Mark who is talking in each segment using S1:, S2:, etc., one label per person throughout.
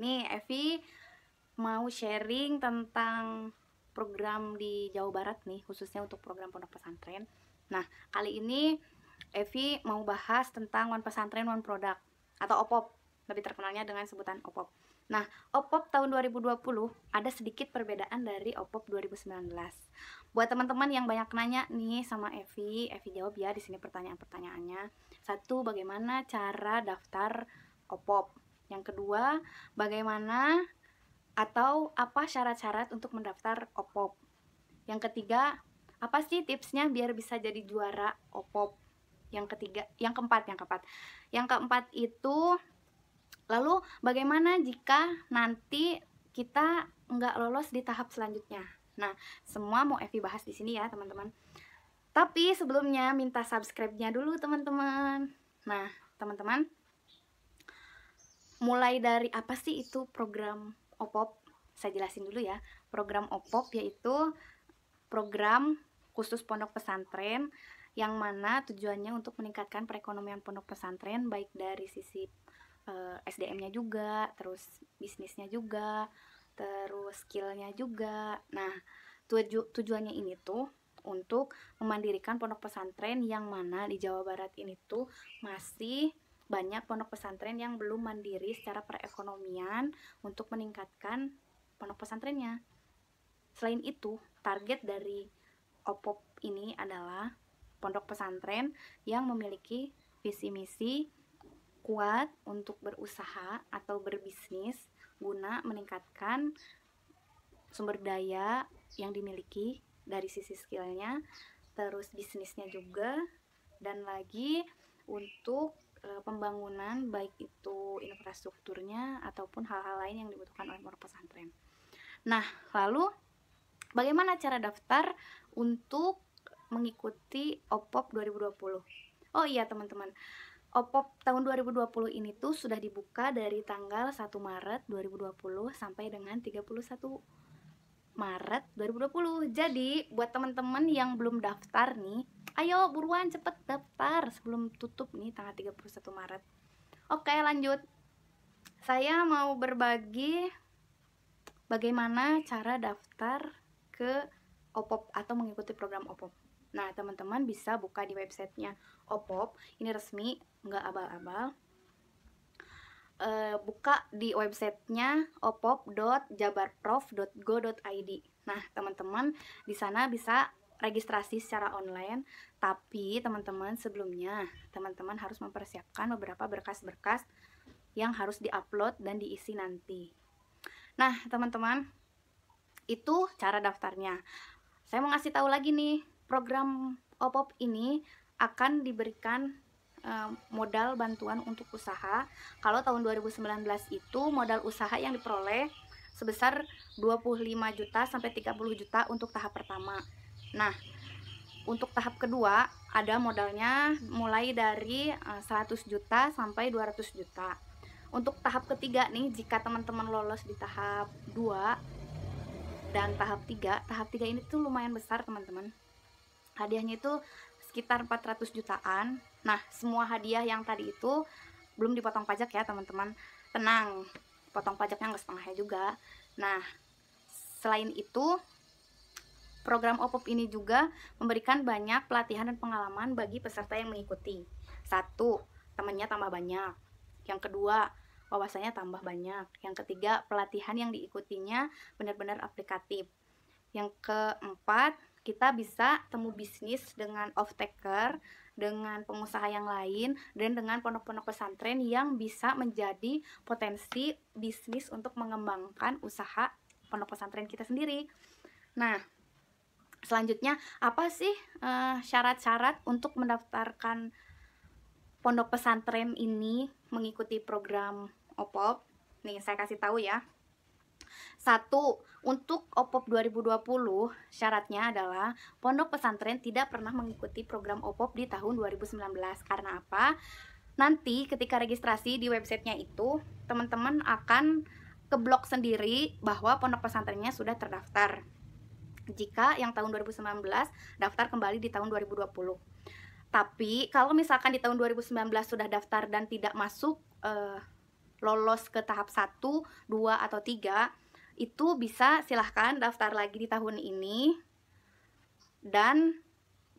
S1: Nih, Evi mau sharing tentang program di Jawa Barat nih, khususnya untuk program pondok pesantren. Nah, kali ini Evi mau bahas tentang One Pesantren One Product atau OPOP, lebih terkenalnya dengan sebutan OPOP. Nah, OPOP tahun 2020 ada sedikit perbedaan dari OPOP 2019. Buat teman-teman yang banyak nanya nih sama Evi jawab ya di sini pertanyaan-pertanyaannya. Satu, bagaimana cara daftar OPOP? Yang kedua, bagaimana atau apa syarat-syarat untuk mendaftar OPOP? Yang ketiga, apa sih tipsnya biar bisa jadi juara OPOP? Yang keempat itu, lalu bagaimana jika nanti kita nggak lolos di tahap selanjutnya? Nah, semua mau Evi bahas di sini ya, teman-teman. Tapi sebelumnya minta subscribe-nya dulu, teman-teman. Nah, teman-teman, mulai dari apa sih itu program OPOP? Saya jelasin dulu ya. Program OPOP yaitu program khusus pondok pesantren yang mana tujuannya untuk meningkatkan perekonomian pondok pesantren, baik dari sisi SDM-nya juga, terus bisnisnya juga, terus skillnya juga. Nah, tujuannya ini tuh untuk memandirikan pondok pesantren yang mana di Jawa Barat ini tuh masih banyak pondok pesantren yang belum mandiri secara perekonomian untuk meningkatkan pondok pesantrennya. Selain itu, target dari OPOP ini adalah pondok pesantren yang memiliki visi misi kuat untuk berusaha atau berbisnis guna meningkatkan sumber daya yang dimiliki dari sisi skillnya, terus bisnisnya juga, dan lagi untuk pembangunan baik itu infrastrukturnya ataupun hal-hal lain yang dibutuhkan oleh pondok pesantren. Nah, lalu bagaimana cara daftar untuk mengikuti OPOP 2020? Oh iya teman-teman, OPOP tahun 2020 ini tuh sudah dibuka dari tanggal 1 Maret 2020 sampai dengan 31 Maret 2020. Jadi buat teman-teman yang belum daftar nih, ayo buruan cepet daftar sebelum tutup nih tanggal 31 Maret. Oke, lanjut. Saya mau berbagi bagaimana cara daftar ke OPOP atau mengikuti program OPOP. Nah, teman-teman bisa buka di websitenya OPOP. Ini resmi, nggak abal-abal. Buka di websitenya opop.jabarprof.go.id. Nah, teman-teman di sana bisa registrasi secara online. Tapi teman-teman sebelumnya, teman-teman harus mempersiapkan beberapa berkas-berkas yang harus diupload dan diisi nanti. Nah, teman-teman, itu cara daftarnya. Saya mau ngasih tahu lagi nih, program OPOP ini akan diberikan modal bantuan untuk usaha. Kalau tahun 2019 itu modal usaha yang diperoleh sebesar 25 juta sampai 30 juta untuk tahap pertama. Nah, untuk tahap kedua ada modalnya mulai dari 100 juta sampai 200 juta. Untuk tahap ketiga nih, jika teman-teman lolos di tahap 2 dan tahap 3 ini tuh lumayan besar teman-teman. Hadiahnya itu sekitar 400 jutaan. Nah, semua hadiah yang tadi itu belum dipotong pajak ya teman-teman. Tenang, potong pajaknya nggak setengahnya juga. Nah, selain itu, program OPOP ini juga memberikan banyak pelatihan dan pengalaman bagi peserta yang mengikuti. Satu, temannya tambah banyak. Yang kedua, wawasannya tambah banyak. Yang ketiga, pelatihan yang diikutinya benar-benar aplikatif. Yang keempat, kita bisa temu bisnis dengan off-taker, dengan pengusaha yang lain, dan dengan pondok-pondok pesantren yang bisa menjadi potensi bisnis untuk mengembangkan usaha pondok pesantren kita sendiri. Nah, selanjutnya apa sih syarat-syarat untuk mendaftarkan pondok pesantren ini mengikuti program OPOP? Nih, saya kasih tahu ya. Satu, untuk OPOP 2020 syaratnya adalah pondok pesantren tidak pernah mengikuti program OPOP di tahun 2019. Karena apa? Nanti ketika registrasi di websitenya itu, teman-teman akan keblok sendiri bahwa pondok pesantrennya sudah terdaftar. Jika yang tahun 2019 daftar kembali di tahun 2020. Tapi kalau misalkan di tahun 2019 sudah daftar dan tidak masuk lolos ke tahap 1, 2, atau 3, itu bisa silahkan daftar lagi di tahun ini, dan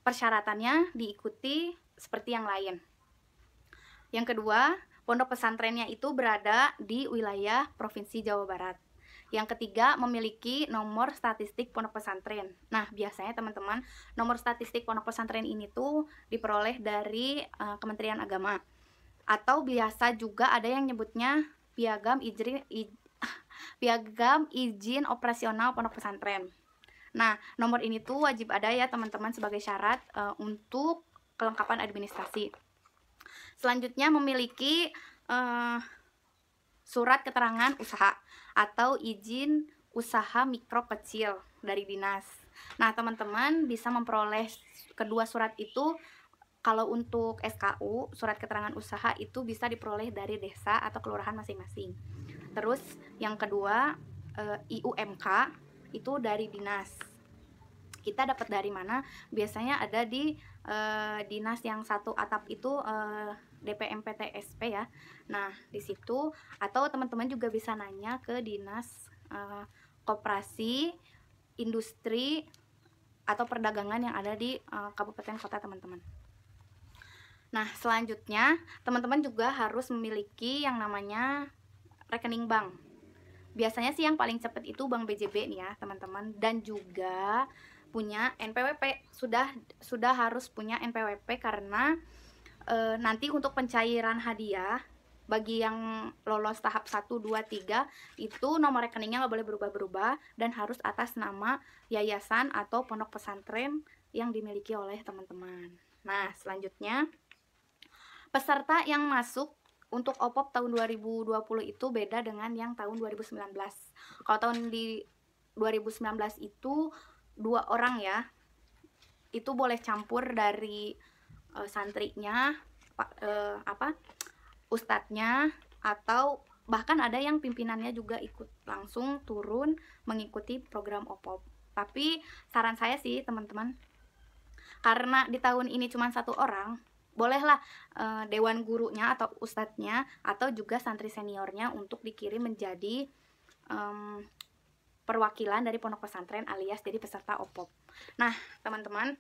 S1: persyaratannya diikuti seperti yang lain. Yang kedua, pondok pesantrennya itu berada di wilayah Provinsi Jawa Barat. Yang ketiga, memiliki nomor statistik pondok pesantren. Nah, biasanya teman-teman, nomor statistik pondok pesantren ini tuh diperoleh dari Kementerian Agama. Atau biasa juga ada yang nyebutnya piagam izin operasional pondok pesantren. Nah, nomor ini tuh wajib ada ya teman-teman sebagai syarat untuk kelengkapan administrasi. Selanjutnya, memiliki surat keterangan usaha atau izin usaha mikro kecil dari dinas. Nah, teman-teman bisa memperoleh kedua surat itu. Kalau untuk SKU, surat keterangan usaha, itu bisa diperoleh dari desa atau kelurahan masing-masing. Terus yang kedua, IUMK itu dari dinas. Kita dapat dari mana? Biasanya ada di dinas yang satu atap itu, DPMPTSP ya. Nah, di situ, atau teman-teman juga bisa nanya ke dinas koperasi, industri, atau perdagangan yang ada di kabupaten kota teman-teman. Nah, selanjutnya teman-teman juga harus memiliki yang namanya rekening bank. Biasanya sih yang paling cepat itu Bank BJB nih ya teman-teman, dan juga punya NPWP. Sudah harus punya NPWP karena nanti untuk pencairan hadiah bagi yang lolos tahap 1, 2, 3 itu nomor rekeningnya nggak boleh berubah-berubah dan harus atas nama yayasan atau pondok pesantren yang dimiliki oleh teman-teman. Nah, selanjutnya peserta yang masuk untuk OPOP tahun 2020 itu beda dengan yang tahun 2019. Kalau tahun di 2019 itu 2 orang ya, itu boleh campur dari santrinya, ustadznya, atau bahkan ada yang pimpinannya juga ikut langsung turun mengikuti program OPOP. Tapi saran saya sih teman-teman, karena di tahun ini cuma 1 orang, bolehlah dewan gurunya atau ustadznya atau juga santri seniornya untuk dikirim menjadi perwakilan dari pondok pesantren alias jadi peserta OPOP. Nah, teman-teman,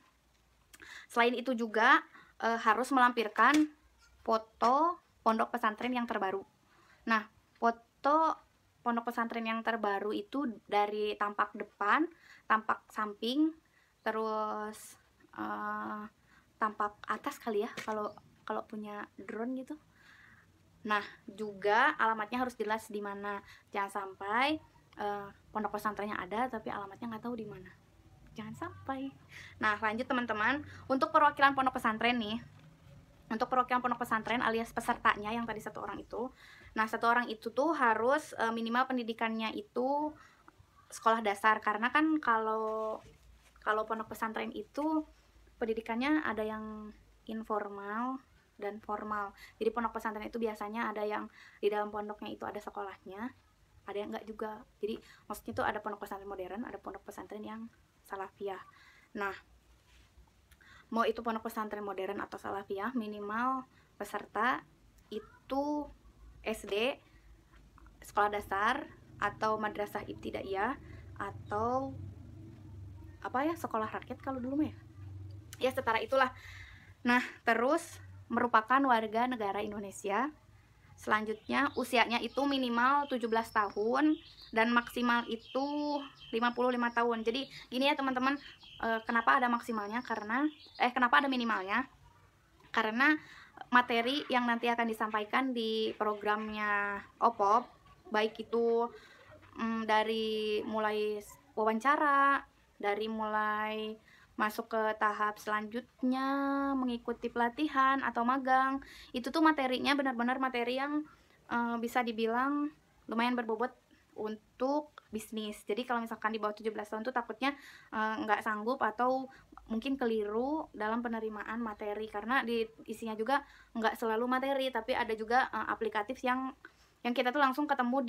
S1: selain itu juga harus melampirkan foto pondok pesantren yang terbaru. Nah, foto pondok pesantren yang terbaru itu dari tampak depan, tampak samping, terus tampak atas kali ya kalau punya drone gitu. Nah, juga alamatnya harus jelas di mana. Jangan sampai pondok pesantrennya ada tapi alamatnya nggak tahu di mana. Jangan sampai. Nah, lanjut teman-teman, untuk perwakilan pondok pesantren nih. Untuk perwakilan pondok pesantren alias pesertanya yang tadi 1 orang itu. Nah, 1 orang itu tuh harus minimal pendidikannya itu sekolah dasar, karena kan kalau pondok pesantren itu pendidikannya ada yang informal dan formal. Jadi pondok pesantren itu biasanya ada yang di dalam pondoknya itu ada sekolahnya, ada yang enggak juga. Jadi maksudnya itu ada pondok pesantren modern, ada pondok pesantren yang salafiyah. Nah, mau itu pondok pesantren modern atau salafiyah, minimal peserta itu SD, sekolah dasar, atau madrasah ibtidaiyah, atau apa ya, sekolah rakyat kalau dulu ya setara itulah. Nah, terus merupakan warga negara Indonesia. Selanjutnya usianya itu minimal 17 tahun dan maksimal itu 55 tahun. Jadi gini ya teman-teman, kenapa ada maksimalnya? Kenapa ada minimalnya? Karena materi yang nanti akan disampaikan di programnya OPOP, baik itu dari mulai wawancara, dari mulai masuk ke tahap selanjutnya, mengikuti pelatihan atau magang, itu tuh materinya benar-benar materi yang bisa dibilang lumayan berbobot untuk bisnis. Jadi kalau misalkan di bawah 17 tahun tuh takutnya nggak sanggup atau mungkin keliru dalam penerimaan materi, karena di isinya juga nggak selalu materi, tapi ada juga aplikatif yang kita tuh langsung ketemu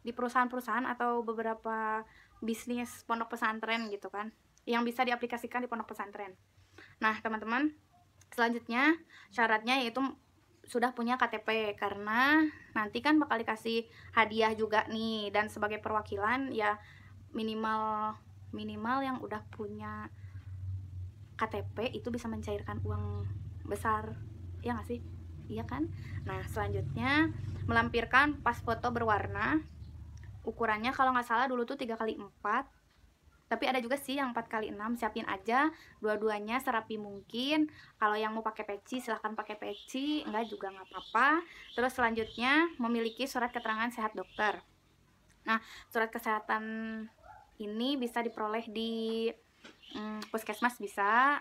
S1: di perusahaan-perusahaan atau beberapa bisnis pondok pesantren gitu kan, yang bisa diaplikasikan di pondok pesantren. Nah, teman-teman, selanjutnya syaratnya yaitu sudah punya KTP, karena nanti kan bakal dikasih hadiah juga nih, dan sebagai perwakilan ya minimal yang udah punya KTP itu bisa mencairkan uang besar, ya nggak sih? Iya kan? Nah, selanjutnya melampirkan pas foto berwarna. Ukurannya kalau nggak salah dulu tuh 3x4, tapi ada juga sih yang 4x6. Siapin aja dua-duanya serapi mungkin. Kalau yang mau pakai peci silahkan pakai peci, enggak juga nggak apa-apa. Terus selanjutnya memiliki surat keterangan sehat dokter. Nah, surat kesehatan ini bisa diperoleh di puskesmas bisa,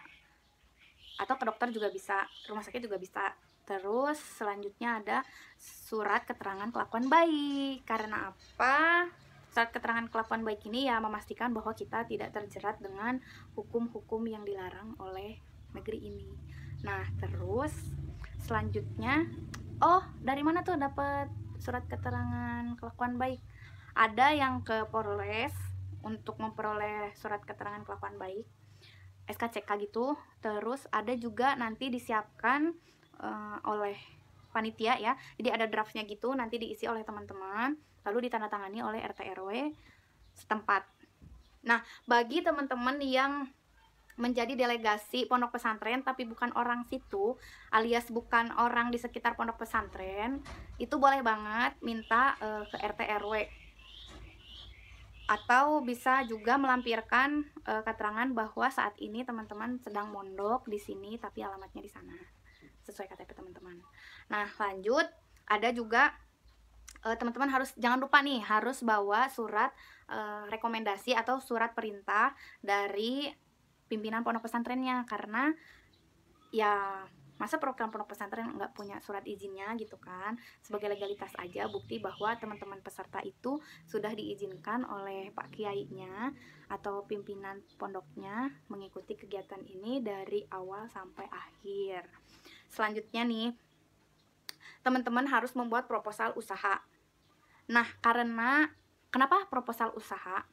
S1: atau ke dokter juga bisa, rumah sakit juga bisa. Terus selanjutnya ada surat keterangan kelakuan baik. Karena apa? Surat keterangan kelakuan baik ini ya memastikan bahwa kita tidak terjerat dengan hukum-hukum yang dilarang oleh negeri ini. Nah, terus selanjutnya, oh, dari mana tuh dapat surat keterangan kelakuan baik? Ada yang ke Polres untuk memperoleh surat keterangan kelakuan baik, SKCK gitu. Terus ada juga nanti disiapkan oleh panitia ya. Jadi ada draftnya gitu, nanti diisi oleh teman-teman, lalu ditandatangani oleh RT RW setempat. Nah, bagi teman-teman yang menjadi delegasi pondok pesantren tapi bukan orang situ, alias bukan orang di sekitar pondok pesantren, itu boleh banget minta ke RT RW, atau bisa juga melampirkan keterangan bahwa saat ini teman-teman sedang mondok di sini tapi alamatnya di sana sesuai KTP teman-teman. Nah, lanjut, ada juga teman-teman harus, jangan lupa nih, harus bawa surat rekomendasi atau surat perintah dari pimpinan pondok pesantrennya, karena ya masa program pondok pesantren nggak punya surat izinnya gitu kan. Sebagai legalitas aja, bukti bahwa teman-teman peserta itu sudah diizinkan oleh Pak Kiainya atau pimpinan pondoknya mengikuti kegiatan ini dari awal sampai akhir. Selanjutnya nih, teman-teman harus membuat proposal usaha. Nah, karena kenapa proposal usaha?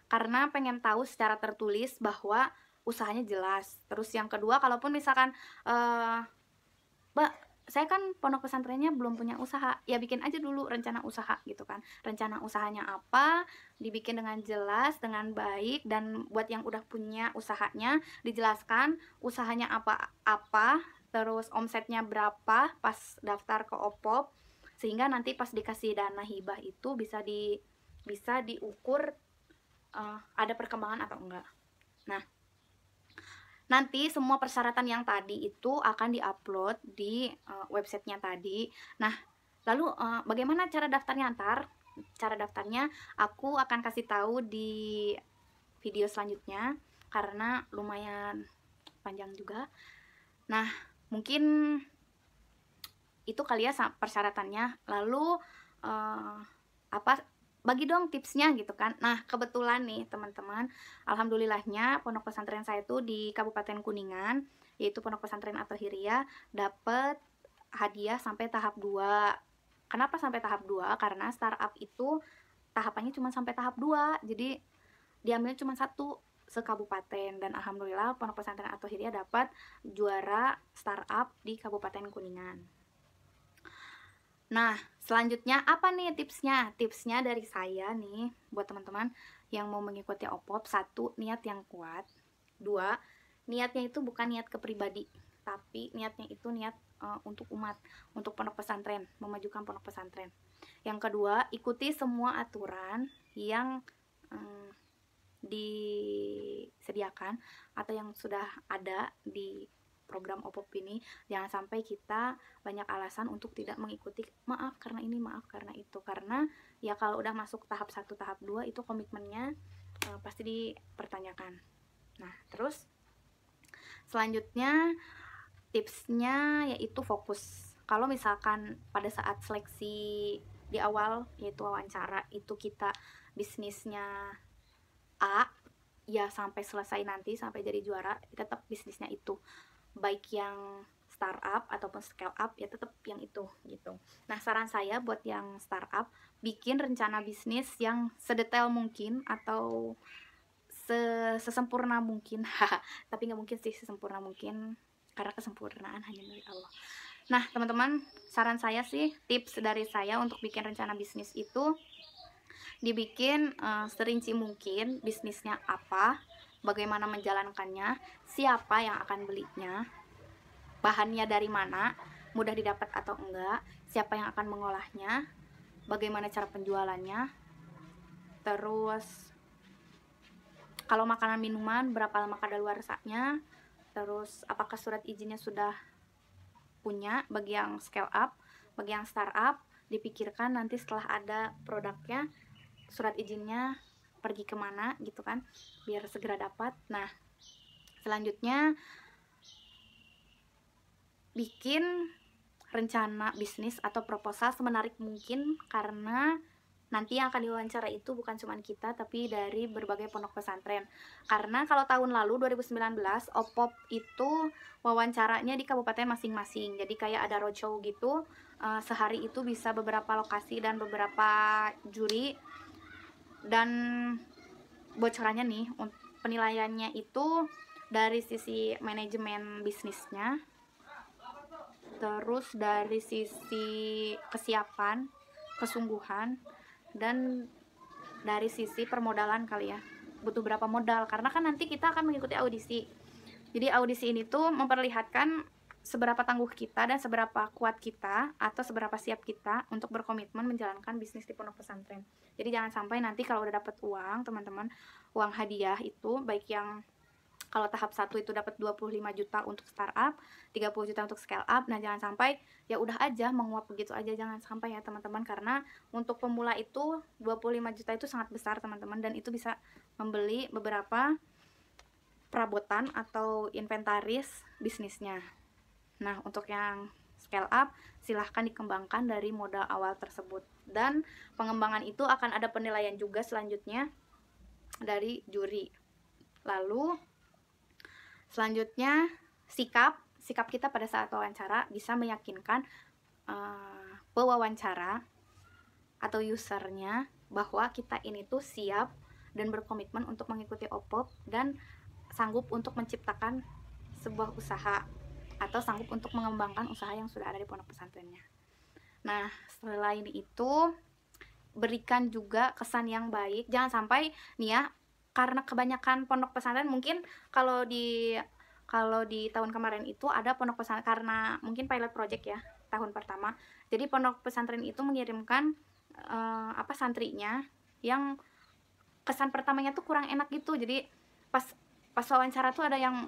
S1: Karena pengen tahu secara tertulis bahwa usahanya jelas. Terus yang kedua, kalaupun misalkan Mbak, saya kan pondok pesantrennya belum punya usaha, ya bikin aja dulu rencana usaha gitu kan. Rencana usahanya apa, dibikin dengan jelas, dengan baik, dan buat yang udah punya usahanya dijelaskan usahanya apa-apa, terus omsetnya berapa pas daftar ke OPOP, sehingga nanti pas dikasih dana hibah itu bisa diukur ada perkembangan atau enggak. Nah, nanti semua persyaratan yang tadi itu akan diupload di websitenya tadi. Nah, lalu bagaimana cara daftarnya? Cara daftarnya aku akan kasih tahu di video selanjutnya karena lumayan panjang juga. Nah, mungkin itu kali ya persyaratannya. Lalu apa, bagi dong tipsnya gitu kan. Nah, kebetulan nih teman-teman, alhamdulillahnya pondok pesantren saya itu di Kabupaten Kuningan, yaitu Pondok Pesantren At-Tahiriyah, dapat hadiah sampai tahap 2. Kenapa sampai tahap 2? Karena startup itu tahapannya cuma sampai tahap 2. Jadi diambil cuma satu sekabupaten, dan alhamdulillah Pondok Pesantren At-Tahiriyah dapat juara startup di Kabupaten Kuningan. Nah, selanjutnya apa nih tipsnya? Tipsnya dari saya nih buat teman-teman yang mau mengikuti OPOP. 1, niat yang kuat. 2, niatnya itu bukan niat kepribadi, tapi niatnya itu niat untuk umat, untuk pondok pesantren, memajukan pondok pesantren. Yang kedua, ikuti semua aturan yang disediakan atau yang sudah ada di program OPOP ini. Jangan sampai kita banyak alasan untuk tidak mengikuti, maaf karena ini, maaf karena itu. Karena ya kalau udah masuk tahap 1, tahap 2 itu komitmennya pasti dipertanyakan. Nah, terus selanjutnya tipsnya yaitu fokus. Kalau misalkan pada saat seleksi di awal, yaitu wawancara, itu kita bisnisnya A, ya sampai selesai nanti, sampai jadi juara, tetap bisnisnya itu. Baik yang startup ataupun scale up, ya tetap yang itu gitu. Nah, saran saya buat yang startup, bikin rencana bisnis yang sedetail mungkin atau sesempurna mungkin. Tapi nggak mungkin sih sesempurna mungkin, karena kesempurnaan hanya milik Allah. Nah, teman-teman, saran saya sih, tips dari saya untuk bikin rencana bisnis itu dibikin serinci mungkin bisnisnya apa, bagaimana menjalankannya, siapa yang akan belinya, bahannya dari mana, mudah didapat atau enggak, siapa yang akan mengolahnya, bagaimana cara penjualannya, terus kalau makanan minuman berapa lama kadaluarsanya, terus apakah surat izinnya sudah punya bagi yang scale up, bagi yang startup, dipikirkan nanti setelah ada produknya surat izinnya pergi kemana gitu kan, biar segera dapat. Nah, selanjutnya bikin rencana bisnis atau proposal semenarik mungkin, karena nanti yang akan diwawancara itu bukan cuma kita tapi dari berbagai pondok pesantren. Karena kalau tahun lalu 2019 OPOP itu wawancaranya di kabupaten masing-masing, jadi kayak ada roadshow gitu, sehari itu bisa beberapa lokasi dan beberapa juri. Dan bocorannya nih, penilaiannya itu dari sisi manajemen bisnisnya, terus dari sisi kesiapan, kesungguhan, dan dari sisi permodalan kali ya, butuh berapa modal, karena kan nanti kita akan mengikuti audisi. Jadi audisi ini tuh memperlihatkan seberapa tangguh kita dan seberapa kuat kita atau seberapa siap kita untuk berkomitmen menjalankan bisnis di pondok pesantren. Jadi jangan sampai nanti kalau udah dapat uang, teman-teman, uang hadiah itu baik yang kalau tahap 1 itu dapat 25 juta untuk startup, 30 juta untuk scale up. Nah, jangan sampai ya udah aja menguap begitu aja, jangan sampai ya teman-teman, karena untuk pemula itu 25 juta itu sangat besar teman-teman, dan itu bisa membeli beberapa perabotan atau inventaris bisnisnya. Nah, untuk yang scale up silahkan dikembangkan dari modal awal tersebut, dan pengembangan itu akan ada penilaian juga selanjutnya dari juri. Lalu selanjutnya sikap kita pada saat wawancara bisa meyakinkan pewawancara atau usernya bahwa kita ini tuh siap dan berkomitmen untuk mengikuti OPOP dan sanggup untuk menciptakan sebuah usaha atau sanggup untuk mengembangkan usaha yang sudah ada di pondok pesantrennya. Nah, selain itu berikan juga kesan yang baik. Jangan sampai nih ya, karena kebanyakan pondok pesantren mungkin kalau di tahun kemarin itu ada pondok pesantren, karena mungkin pilot project ya tahun pertama. Jadi pondok pesantren itu mengirimkan santrinya yang kesan pertamanya tuh kurang enak gitu. Jadi pas wawancara tuh ada yang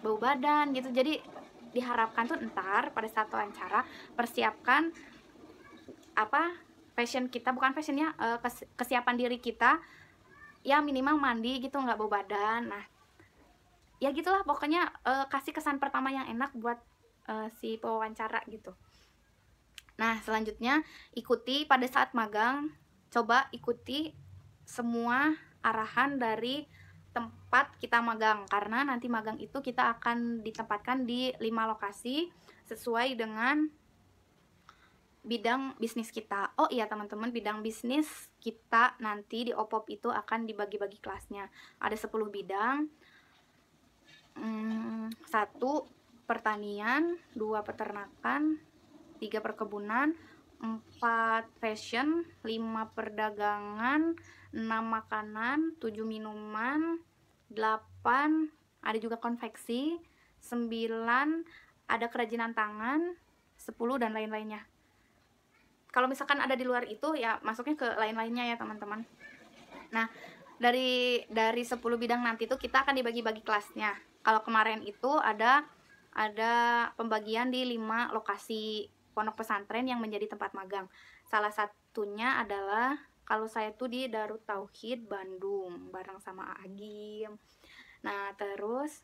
S1: bau badan gitu. Jadi diharapkan tuh ntar pada saat wawancara persiapkan fashion kita, bukan fashionnya, kesiapan diri kita ya, minimal mandi gitu, nggak bau badan. Nah ya gitulah pokoknya, kasih kesan pertama yang enak buat si pewawancara gitu. Nah, selanjutnya ikuti pada saat magang, coba ikuti semua arahan dari tempat kita magang, karena nanti magang itu kita akan ditempatkan di 5 lokasi sesuai dengan bidang bisnis kita. Oh iya teman-teman, bidang bisnis kita nanti di OPOP itu akan dibagi-bagi kelasnya. Ada 10 bidang. 1 pertanian, 2 peternakan, 3 perkebunan, 4 fashion, 5 perdagangan, 6 makanan, 7 minuman, 8 ada juga konveksi, 9 ada kerajinan tangan, 10 dan lain-lainnya. Kalau misalkan ada di luar itu ya masuknya ke lain-lainnya ya teman-teman. Nah, dari 10 bidang nanti tuh kita akan dibagi-bagi kelasnya. Kalau kemarin itu ada pembagian di 5 lokasi pondok pesantren yang menjadi tempat magang. Salah satunya adalah kalau saya tuh di Darut Tauhid Bandung bareng sama Agim. Nah, terus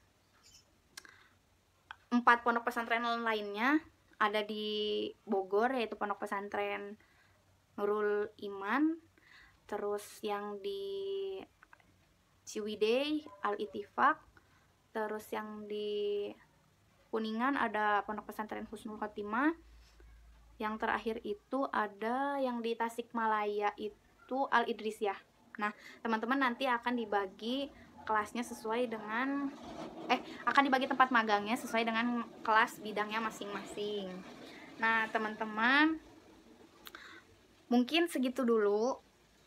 S1: 4 pondok pesantren lainnya ada di Bogor, yaitu pondok pesantren Nurul Iman. Terus yang di Ciwidey Al-Ittifaq. Terus yang di Kuningan ada pondok pesantren Husnul Khotimah. Yang terakhir itu ada yang di Tasikmalaya itu Al-Idrisiyah. Nah, teman-teman nanti akan dibagi kelasnya sesuai dengan akan dibagi tempat magangnya sesuai dengan kelas bidangnya masing-masing. Nah, teman-teman, mungkin segitu dulu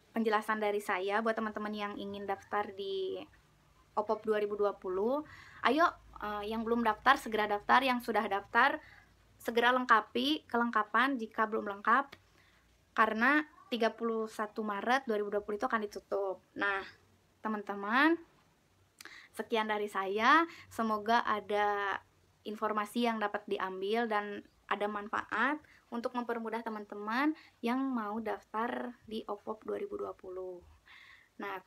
S1: penjelasan dari saya buat teman-teman yang ingin daftar di OPOP 2020. Ayo, yang belum daftar segera daftar, yang sudah daftar segera lengkapi kelengkapan jika belum lengkap, karena 31 Maret 2020 itu akan ditutup. Nah, teman-teman, sekian dari saya. Semoga ada informasi yang dapat diambil dan ada manfaat untuk mempermudah teman-teman yang mau daftar di OPOP 2020. Nah,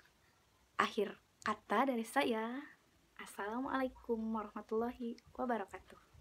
S1: akhir kata dari saya, Assalamualaikum warahmatullahi wabarakatuh.